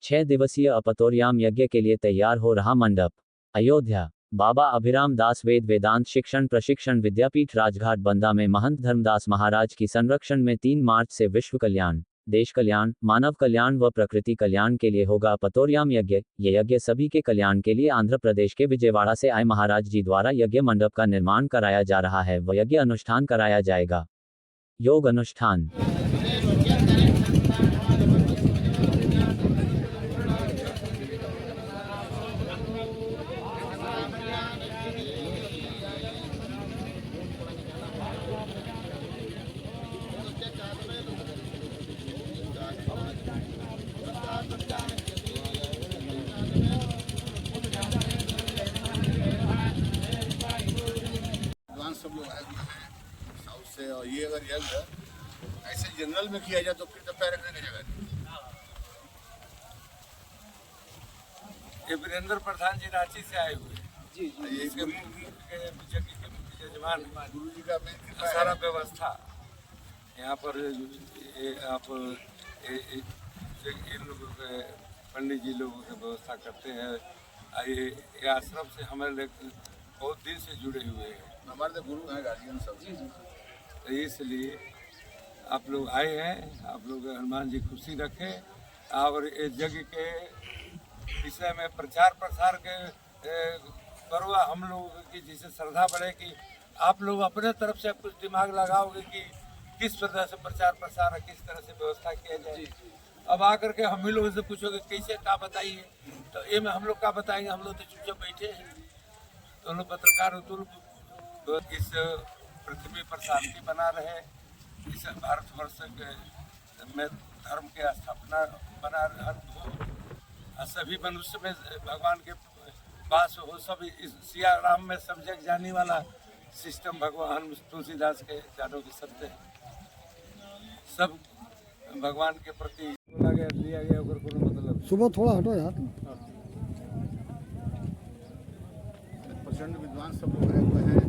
6 दिवसीय अपतोर्याम यज्ञ के लिए तैयार हो रहा मंडप। अयोध्या। बाबा अभिराम दास वेद वेदांत शिक्षण प्रशिक्षण विद्यापीठ राजघाट बंदा में महंत धर्मदास महाराज की संरक्षण में 3 मार्च से विश्व कल्याण, देश कल्याण, मानव कल्याण व प्रकृति कल्याण के लिए होगा अपतोर्याम यज्ञ। ये यज्ञ सभी के कल्याण के लिए आंध्र प्रदेश के विजयवाड़ा से आए महाराज जी द्वारा यज्ञ मंडप का निर्माण कराया जा रहा है व यज्ञ अनुष्ठान कराया जाएगा। योग अनुष्ठान। सब लोग आए हुए हैं साउथ से, और ये अगर यज्ञ ऐसे जनरल में किया जाए तो फिर तो पैर रखने की जगह नहीं। ये वीरेंद्र प्रधान जी रांची से आए हुए जी इसके जजमान गुरु जी का मेन कृपा सारा व्यवस्था यहाँ पर आप इन लोगों के पंडित जी लोगों की व्यवस्था करते हैं। ये आश्रम से हमारे बहुत दिन से जुड़े हुए हैं, हमारे तो गुरु हैं, गार्जियन सब। तो इसलिए आप लोग आए हैं, आप लोग हनुमान जी खुशी रखें और इस यज्ञ के विषय में प्रचार प्रसार के करो। हम लोगों की जिससे श्रद्धा बढ़े कि आप लोग अपने तरफ से कुछ दिमाग लगाओगे कि किस तरह से प्रचार प्रसार है, किस तरह से व्यवस्था किया जाए। अब आकर के हम ही लोगों से पूछोगे कैसे क्या बताइए, तो ये में हम लोग क्या बताएंगे, हम लोग तो चुपचाप बैठे हैं। तो लोग पत्रकार इस पृथ्वी पर शांति बना रहे, इस भारतवर्ष में धर्म के स्थापना बना हो, सभी मनुष्य में भगवान के वास हो। सब इस सिया राम में सब जग जाने वाला सिस्टम भगवान तुलसीदास के जानो के सत्य सब भगवान के प्रति लिया गया मतलब। सुबह थोड़ा हटो यार। प्रचंड विद्वान सब लोग आए हुए हैं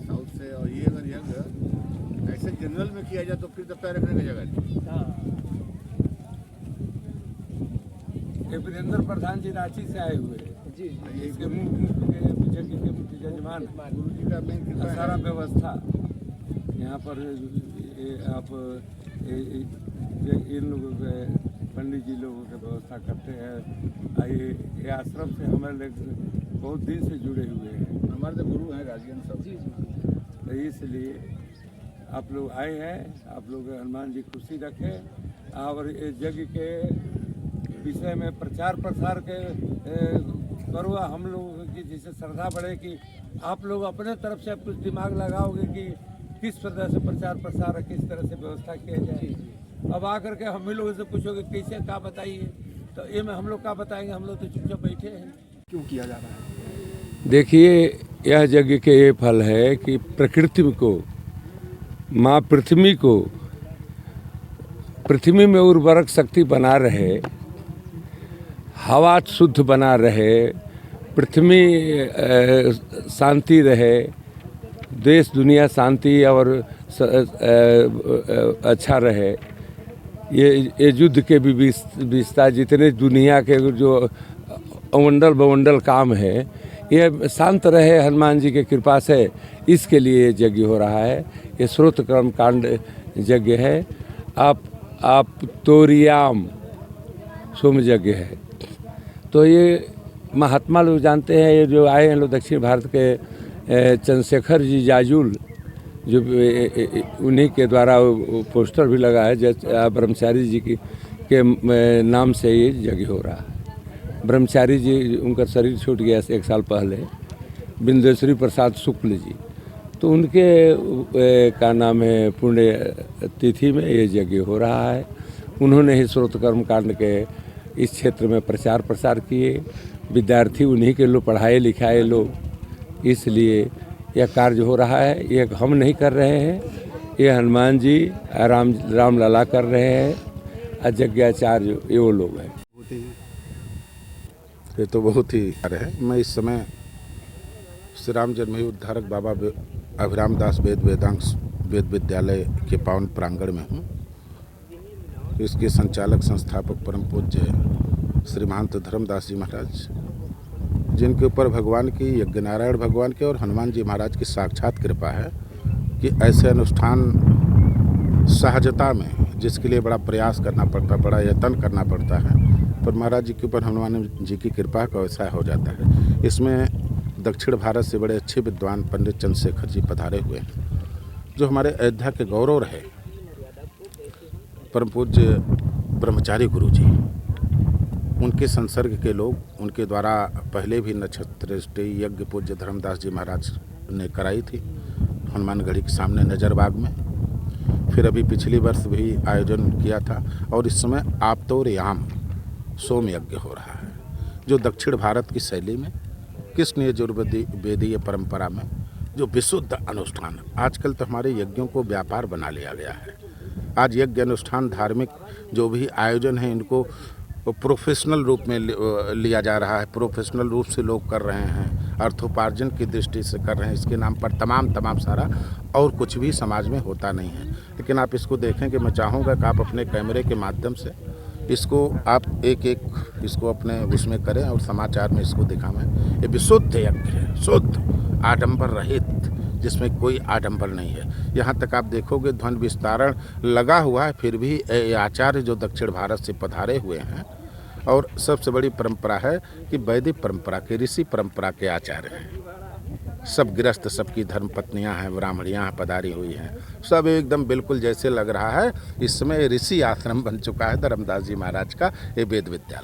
साउथ से, और ये अगर यज्ञ ऐसे जनरल में किया जाए तो फिर तो पैर रखने की जगह नहीं। ये वीरेंद्र प्रधान जी रांची से आए हुए जी इसके जजमान गुरु जी का मेन कृपा सारा व्यवस्था यहाँ पर आप इन लोगों के पंडित जी लोगों की व्यवस्था करते हैं। ये आश्रम से हमारे बहुत दिन से जुड़े हुए हैं, हमारे तो गुरु हैं, गार्जियन सब। तो इसलिए आप लोग आए हैं, आप लोग हनुमान जी खुशी रखें और इस यज्ञ के विषय में प्रचार प्रसार के करो। हम लोगों की जिससे श्रद्धा बढ़े कि आप लोग अपने तरफ से कुछ दिमाग लगाओगे कि किस तरह से प्रचार प्रसार है, किस तरह से व्यवस्था किया जाए। अब आकर के हम ही लोगों से पूछोगे कैसे क्या बताइए, तो ये में हम लोग क्या बताएंगे, हम लोग तो चुपचाप बैठे हैं। क्यों किया जा रहा है? देखिए, यह यज्ञ के ये फल है कि प्रकृति को, माँ पृथ्वी में उर्वरक शक्ति बना रहे, हवा शुद्ध बना रहे, पृथ्वी शांति रहे, देश दुनिया शांति और अच्छा रहे। ये युद्ध के भी विस्तार जितने दुनिया के जो अवंडल बवंडल काम है, ये शांत रहे हनुमान जी के कृपा से। इसके लिए यज्ञ हो रहा है। ये स्रोत कर्म कांड यज्ञ है। आप तोरियाम सोम यज्ञ है। तो ये महात्मा लोग जानते हैं, ये जो आए हैं लोग दक्षिण भारत के चंद्रशेखर जी जाजुल, जो उन्हीं के द्वारा पोस्टर भी लगा है, जैसे ब्रह्मचारी जी के नाम से ये यज्ञ हो रहा है। ब्रह्मचारी जी, उनका शरीर छूट गया 1 साल पहले, बिंदेश्वरी प्रसाद शुक्ल जी, तो उनके का नाम है पुण्य तिथि में ये यज्ञ हो रहा है। उन्होंने ही स्रोत कर्म कांड के इस क्षेत्र में प्रचार प्रसार किए, विद्यार्थी उन्हीं के लोग पढ़ाए लिखाए लोग, इसलिए यह कार्य हो रहा है। ये हम नहीं कर रहे हैं, ये हनुमान जी राम लला कर रहे हैं, यज्ञाचार्य ये वो लोग हैं। ये तो बहुत ही कार्य है। मैं इस समय श्री राम जन्मभूमि उद्धारक बाबा अभिराम दास वेद विद्यालय के पावन प्रांगण में हूँ। इसके संचालक संस्थापक परम पूज्य श्री महंत धर्मदास जी महाराज, जिनके ऊपर भगवान की, यज्ञनारायण भगवान के और हनुमान जी महाराज की साक्षात कृपा है कि ऐसे अनुष्ठान सहजता में, जिसके लिए बड़ा प्रयास करना पड़ता, बड़ा यत्न करना पड़ता है, पर महाराज जी के ऊपर हनुमान जी की कृपा का वैसा हो जाता है। इसमें दक्षिण भारत से बड़े अच्छे विद्वान पंडित चंद्रशेखर जी पधारे हुए हैं, जो हमारे अयोध्या के गौरव रहे। परम पूज्य ब्रह्मचारी गुरु जी, उनके संसर्ग के लोग, उनके द्वारा पहले भी नक्षत्र यज्ञ पूज्य धर्मदास जी महाराज ने कराई थी हनुमानगढ़ी के सामने नजरबाग में। फिर अभी पिछली वर्ष भी आयोजन किया था और इस समय आपतोरयाम सोम यज्ञ हो रहा है, जो दक्षिण भारत की शैली में कृष्ण यजुर्वेदीय परंपरा में जो विशुद्ध अनुष्ठान। आजकल तो हमारे यज्ञों को व्यापार बना लिया गया है। आज यज्ञ अनुष्ठान, धार्मिक जो भी आयोजन है, इनको प्रोफेशनल रूप में लिया जा रहा है, प्रोफेशनल रूप से लोग कर रहे हैं, अर्थोपार्जन की दृष्टि से कर रहे हैं। इसके नाम पर तमाम सारा और कुछ भी समाज में होता नहीं है। लेकिन आप इसको देखें कि मैं चाहूँगा कि आप अपने कैमरे के माध्यम से इसको आप एक इसको अपने उसमें करें और समाचार में इसको दिखाएं। ये विशुद्ध यज्ञ है, शुद्ध, आडंबर रहित, जिसमें कोई आडंबर नहीं है। यहाँ तक आप देखोगे ध्वन विस्तारण लगा हुआ है, फिर भी आचार्य जो दक्षिण भारत से पधारे हुए हैं। और सबसे बड़ी परंपरा है कि वैदिक परंपरा के, ऋषि परंपरा के आचार्य हैं। सब गृहस्थ, सबकी धर्म पत्नियाँ हैं, ब्राह्मणियाँ पधारी हुई हैं, सब एकदम बिल्कुल जैसे लग रहा है इस समय ऋषि आश्रम बन चुका है धर्मदास जी महाराज का ये वेद विद्यालय।